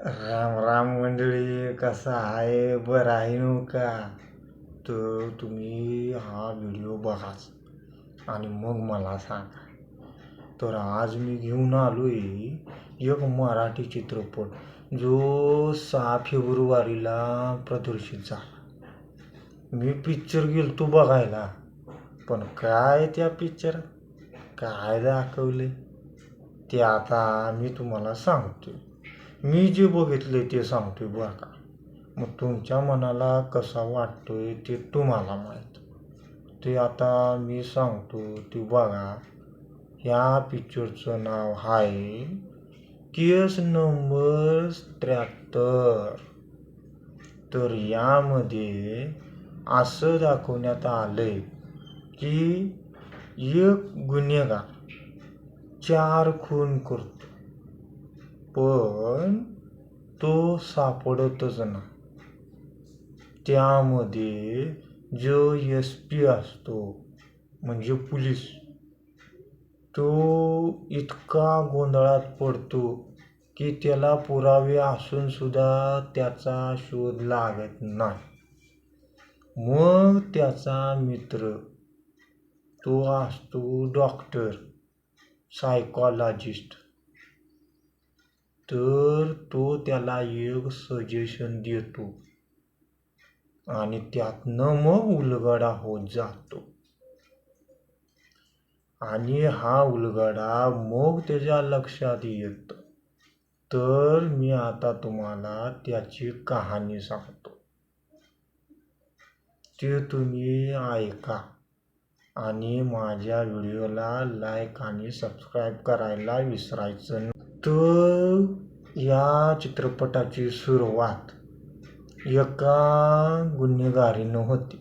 राम राम मंडळी, कसा आहे? बरं आहे नव्ह का? तर तुम्ही हा व्हिडिओ बघाच आणि मग मला सांगा. तर आज मी घेऊन आलो आहे एक मराठी चित्रपट जो 6 फेब्रुवारीला प्रदर्शित झाला. मी पिक्चर गेलतो बघायला, पण काय त्या पिक्चरात काय दाखवले ते आता मी तुम्हाला सांगतो. मी जे बघितले ते सांगतोय बरं का. मग तुमच्या मनाला कसा वाटतोय ते तुम्हाला माहीत. ते आता मी सांगतो ते बघा. ह्या पिक्चरचं नाव आहे केस नंबर 73. तर यामध्ये असं दाखवण्यात आलंय की एक गुन्हेगार 4 खून करतो, पण तो सापडतच नाही. त्यामध्ये जो SP असतो म्हणजे पोलीस, तो इतका गोंधळात पडतो की त्याला पुरावे असून सुद्धा त्याचा शोध लागत नाही. मग त्याचा मित्र तो असतो डॉक्टर, सायकॉलॉजिस्ट. तर तो त्याला एक सजेशन देतो आणि त्यातनं मग उलगडा होत जातो. आणि हा उलगडा मग त्याच्या लक्षात येतं. तर मी आता तुम्हाला त्याची कहाणी सांगतो, ते तुम्ही ऐका आणि माझ्या व्हिडिओला लाईक आणि सबस्क्राईब करायला विसरायचं नाही. तर या चित्रपटाची सुरुवात एका गुन्हेगारीनं होती.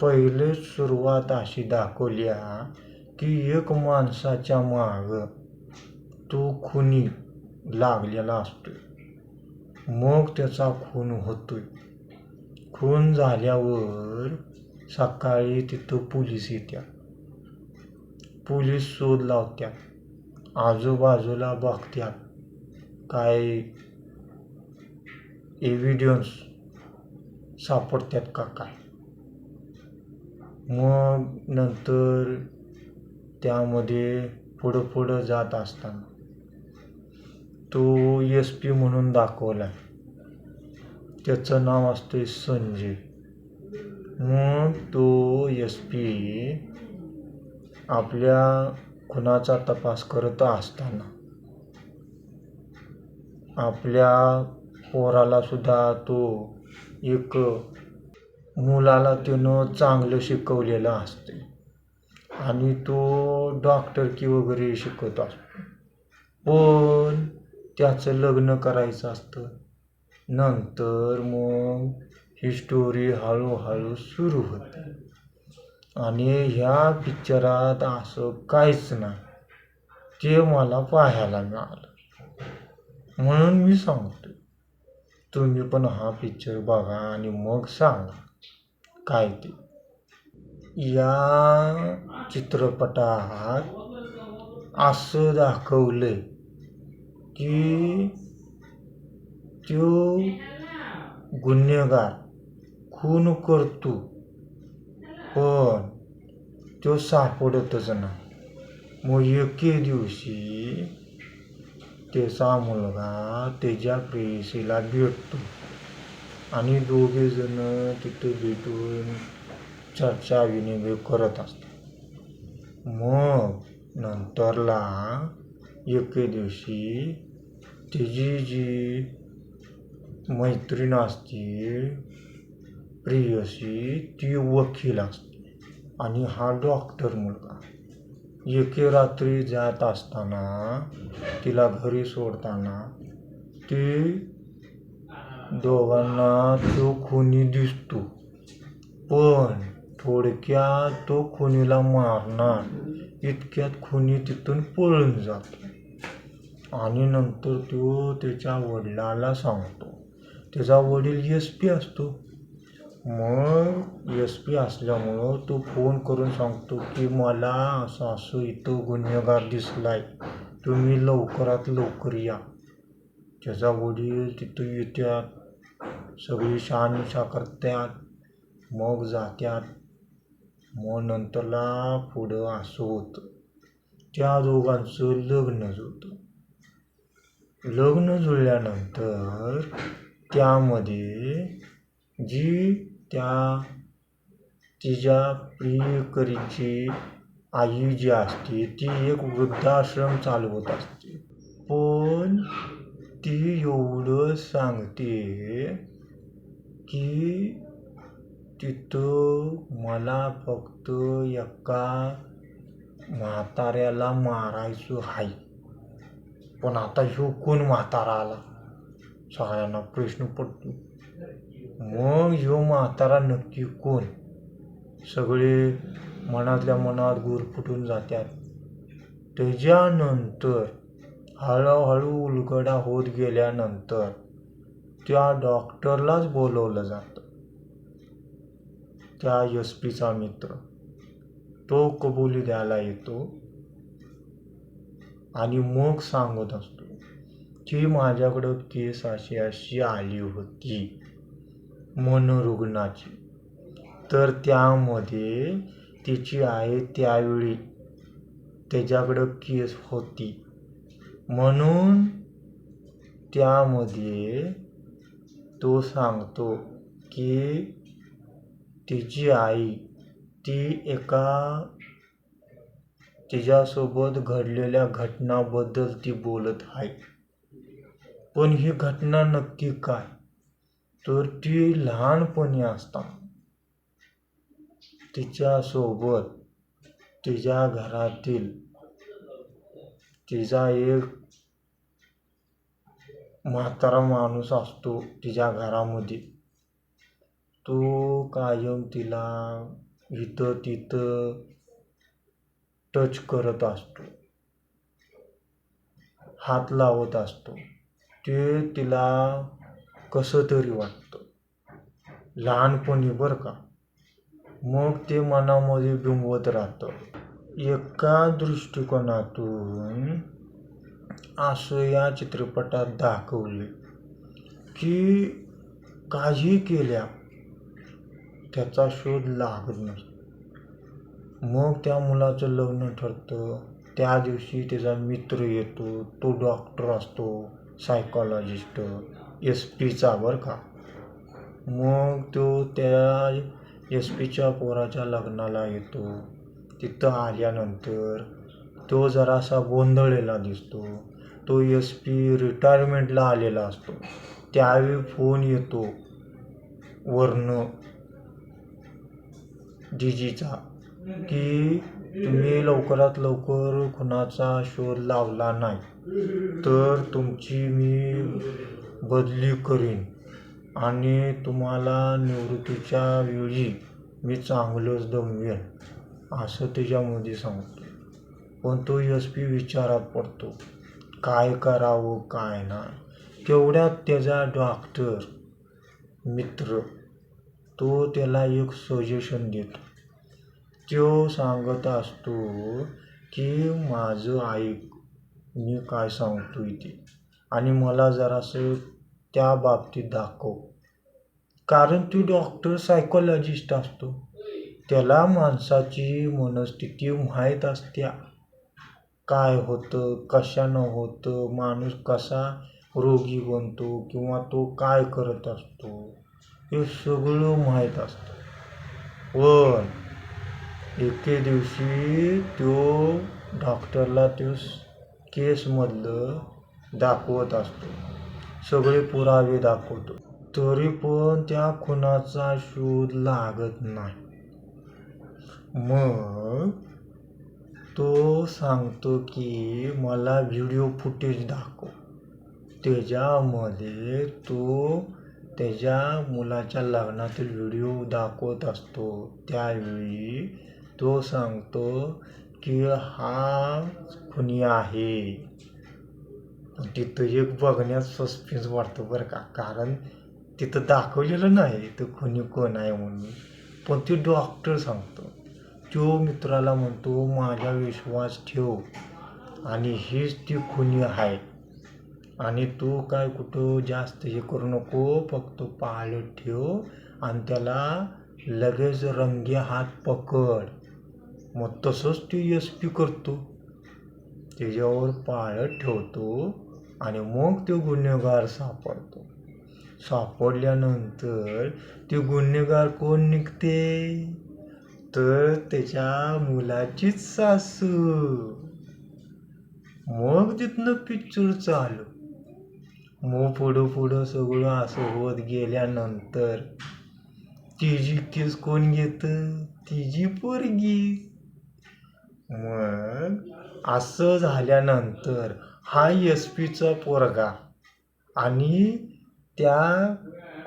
पहिले सुरुवात अशी दाखवल्या की एक माणसाच्या माग तो खुनी लागलेला असतोय. मग त्याचा खून होतोय. खून झाल्यावर सकाळी तिथं पोलीस येतात. पोलीस शोध लावतात, आजूबाजूला बघतात काय एव्हिडन्स सापडतात का काय. मग नंतर त्यामध्ये पुढं जात असताना तो SP म्हणून दाखवला. त्याचं नाव असते संजय. मग तो SP आपल्या खुनाचा तपास करत असताना आपल्या पोराला सुद्धा तो एक मुलाला त्यानं चांगलं शिकवलेलं असते आणि तो डॉक्टरकी वगैरे शिकत असतो, पण त्याचं लग्न करायचं असतं. नंतर मग ही स्टोरी हळूहळू सुरू होते. आणि ह्या पिक्चरात असं काहीच नाही, ते मला पाहायला मिळालं म्हणून मी सांगतो. तुम्ही पण हा पिक्चर बघा आणि मग सांगा काय ते. या चित्रपटात असं दाखवलंय की तो गुन्हेगार खून करतो, पण तो सापडतच नाही. मग एके दिवशी त्याचा मुलगा त्याच्या प्रेयसीला भेटतो आणि दोघे जण तिथे भेटून चर्चा विनिमय करत असतात. मग नंतरला एके दिवशी त्याची जी मैत्रीण असते प्रेयसी, ती वकील असते आणि हा डॉक्टर मुलगा. एके रात्री जात असताना तिला घरी सोडताना ते दोघांना तो खुनी दिसतो, पण थोडक्यात तो खुनीला मारणार इतक्यात खुनी तिथून पळून जातो. आणि नंतर तो त्याच्या वडिलाला सांगतो. त्याचा वडील SP असतो. मग SP असल्यामुळं तो फोन करून सांगतो की मला असं असं इथं गुन्हेगार दिसलाय, तुम्ही लवकरात लवकर या. त्याचा वडील तिथं येतात, सगळी शहानिशा करतात, मग जात्यात. मग नंतरला पुढं असं होतं, त्या दोघांचं लग्न जुळतं. लग्न जुळल्यानंतर त्यामध्ये जी तिच्या प्रियकरीची आई जी असते ती एक वृद्धाश्रम चालवत असते. पण ती एवढं सांगते की तिथं मला फक्त एका म्हाताऱ्याला मारायचं आहे. पण आता ह्यो कोण म्हातारा आला, सगळ्यांना प्रश्न पडतो. मग ह्यो म्हातारा नक्की कोण, सगळे मनातल्या मनात गुरफटून जातात. त्याच्यानंतर हळूहळू उलगडा होत गेल्यानंतर त्या डॉक्टरलाच बोलवलं जातं. त्या SP चा मित्र तो कबुली द्यायला येतो आणि मग सांगत असतो की माझ्याकडं केस अशी अशी आली होती मनोरुग्णाची. तर त्यामध्ये तिची आई त्यावेळी त्याच्याकडं केस होती, म्हणून त्यामध्ये तो सांगतो की तिची आई ती एका तिच्यासोबत घडलेल्या घटनाबद्दल ती बोलत आहे. पण ही घटना नक्की काय, तर ती लहानपणी असताना तिच्यासोबत तिच्या घरातील तिचा एक म्हातारा माणूस असतो तिच्या घरामध्ये. तो कायम तिला इथं तिथं टच करत असतो, हात लावत असतो. ते तिला कसं तरी वाटतं लहानपणी बरं का. मग ते मनामध्ये बिंबवत राहतं. एका दृष्टिकोनातून असं या चित्रपटात दाखवले की काही केल्या त्याचा शोध लागत नसतो. मग त्या मुलाचं लग्न ठरतं. त्या दिवशी त्याचा मित्र येतो, तो डॉक्टर असतो, सायकॉलॉजिस्ट SP चा बरं का. मग तो त्या SP च्या पोराच्या लग्नाला येतो. तिथं आल्यानंतर तो जरासा गोंधळलेला दिसतो. तो SP रिटायरमेंटला आलेला असतो. त्यावेळी फोन येतो वरनं DGचा की तुम्ही लवकरात लवकर खुनाचा शोध लावला नाही तर तुमची मी बदली करीन आणि तुम्हाला निवृत्तीच्या वेळी मी चांगलंच दमवेन, असं त्याच्यामध्ये सांगतो. पण तो SP विचारात पडतो, काय करावं काय नाही. तेवढ्यात त्याचा डॉक्टर मित्र तो त्याला एक सजेशन देतो. तो सांगत असतो की माझं ऐक, मी काय सांगतोय ते, आणि मला जरासं त्या बाबतीत दाखव. कारण तो डॉक्टर सायकॉलॉजिस्ट असतो, त्याला माणसाची मनस्थिती माहीत असते. काय होतं, कशानं होतं, माणूस कसा रोगी बनतो किंवा तो काय करत असतो हे सगळं माहीत असतं. पण एके दिवशी तो डॉक्टरला तो केसमधलं दाखवत असतो, सगळे पुरावे दाखवतो. तरी पण त्या खुनाचा शोध लागत नाही. मग तो सांगतो की मला व्हिडिओ फुटेज दाखव. त्याच्यामध्ये तो त्याच्या मुलाच्या लग्नातील व्हिडिओ दाखवत असतो. त्यावेळी तो सांगतो की हा खुनी आहे. पण तिथं एक बघण्यात सस्पेन्स वाटतं बरं का, कारण तिथं दाखवलेलं नाही तो खुनी कोण आहे म्हणून. पण ते डॉक्टर सांगतो. तो मित्राला म्हणतो माझा विश्वास ठेव आणि हीच ती खुनी आहे. आणि तू काय कुठं जास्त हे करू नको, फक्त पाळत ठेव आणि त्याला लगेच रंगे हात पकड. मग तसंच ती SP करतो, त्याच्यावर पाळत ठेवतो आणि मग तो गुन्हेगार सापडतो. सापडल्यानंतर ते गुन्हेगार कोण निघते, तर त्याच्या मुलाचीच सासू. मग तिथनं पिक्चर चालू. मग पुढं सगळं असं होत गेल्यानंतर तिची केस कोण घेतं, तिची पोरगी. मग असं झाल्यानंतर हा SP चा पोरगा आणि त्या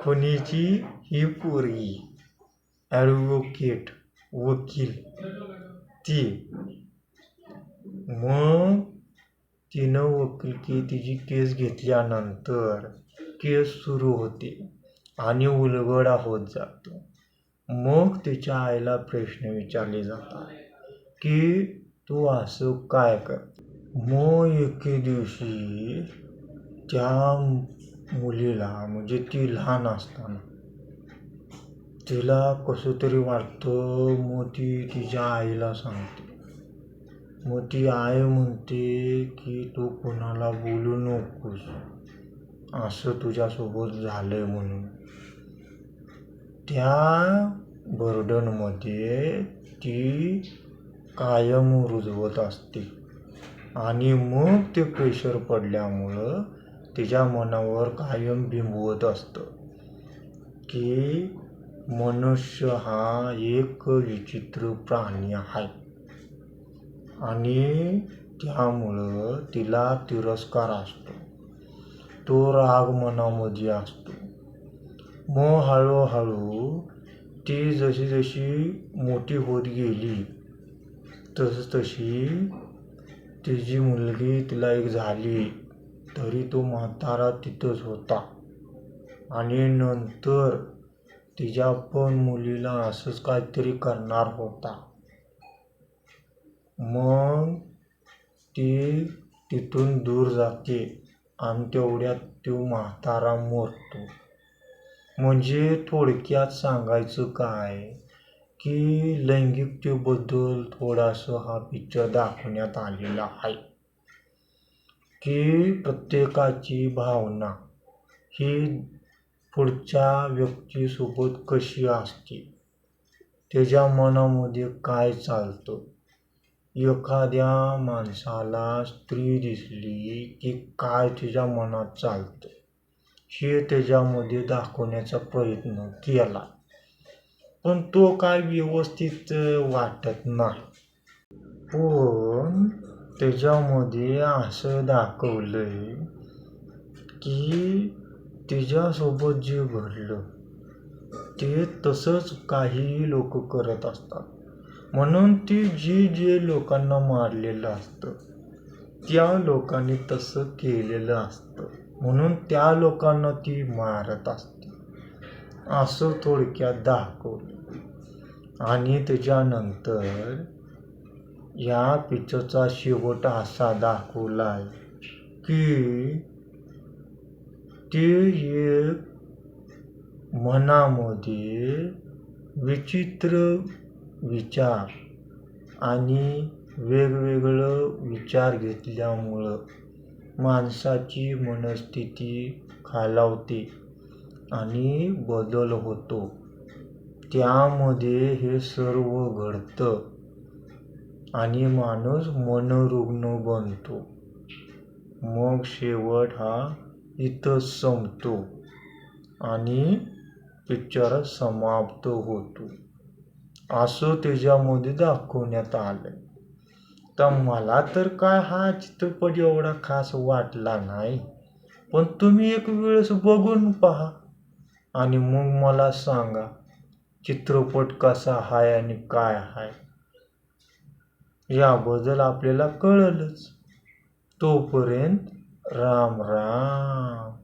खुनीची ही पोरगी ॲडव्होकेट, वकील ती. मग तिनं वकिलकी तिची केस घेतल्यानंतर केस सुरू होते आणि उलगडा होत जातो. मग तिच्या आईला प्रश्न विचारले जातात की तू असं काय कर. मग एके दिवशी त्या मुलीला, म्हणजे ती लहान असताना तिला कसं तरी वाटतं. मग ती तिच्या आईला सांगते. मग ती आई म्हणते की तू कोणाला बोलू नकोस, असं तुझ्यासोबत झालंय म्हणून. त्या बर्डनमध्ये ती कायम रुजवत असते आणि मग ते प्रेशर पडल्यामुळं तिच्या मनावर कायम बिंबवत असतं की मनुष्य हा एक विचित्र प्राणी आहे आणि त्यामुळं तिला तिरस्कार असतो, तो राग मनामध्ये असतो. मग हळूहळू ती जशी मोठी होत गेली तशी तिची मुलगी तिला एक झाली, तरी तो म्हातारा तिथंच होता. आणि नंतर तिच्या पण मुलीला असंच काहीतरी करणार होता. मग ती तिथून दूर जाते आणि तेवढ्यात तो म्हातारा मरतो. म्हणजे थोडक्यात सांगायचं काय की लैंगिकतेबद्दल थोडासा हा पिक्चर दाखवण्यात आलेला आहे की प्रत्येकाची भावना ही पुढच्या व्यक्तीसोबत कशी असते, त्याच्या मनामध्ये काय चालतं. एखाद्या माणसाला स्त्री दिसली की काय त्याच्या मनात चालतं हे त्याच्यामध्ये दाखवण्याचा प्रयत्न केला, पण तो काय व्यवस्थित वाटत नाही. पण त्याच्यामध्ये असं दाखवलंय की तिच्यासोबत जे घडलं ते तसंच काही लोक करत असतात. म्हणून ती जे लोकांना मारलेलं असतं त्या लोकांनी तसं केलेलं असतं, म्हणून त्या लोकांना ती मारत असते, असं थोडक्यात दाखवलं. आणि त्याच्यानंतर या पिक्चरचा शेवट असा दाखवलाय की ते एक मनामध्ये विचित्र विचार आणि वेगवेगळं विचार घेतल्यामुळं माणसाची मनस्थिती खालावते आणि बदल होतो. त्यामध्ये हे सर्व घडतं आणि माणूस मनोरुग्ण बनतो. मग शेवट हा इथं संपतो आणि पिक्चर समाप्त होतो, असं त्याच्यामध्ये दाखवण्यात आलंय. तर मला तर काय हा चित्रपट एवढा खास वाटला नाही, पण तुम्ही एक वेळेस बघून पहा आणि मग मला सांगा चित्रपट कसा आहे आणि काय आहे, याबद्दल आपल्याला कळलंच. तोपर्यंत राम राम.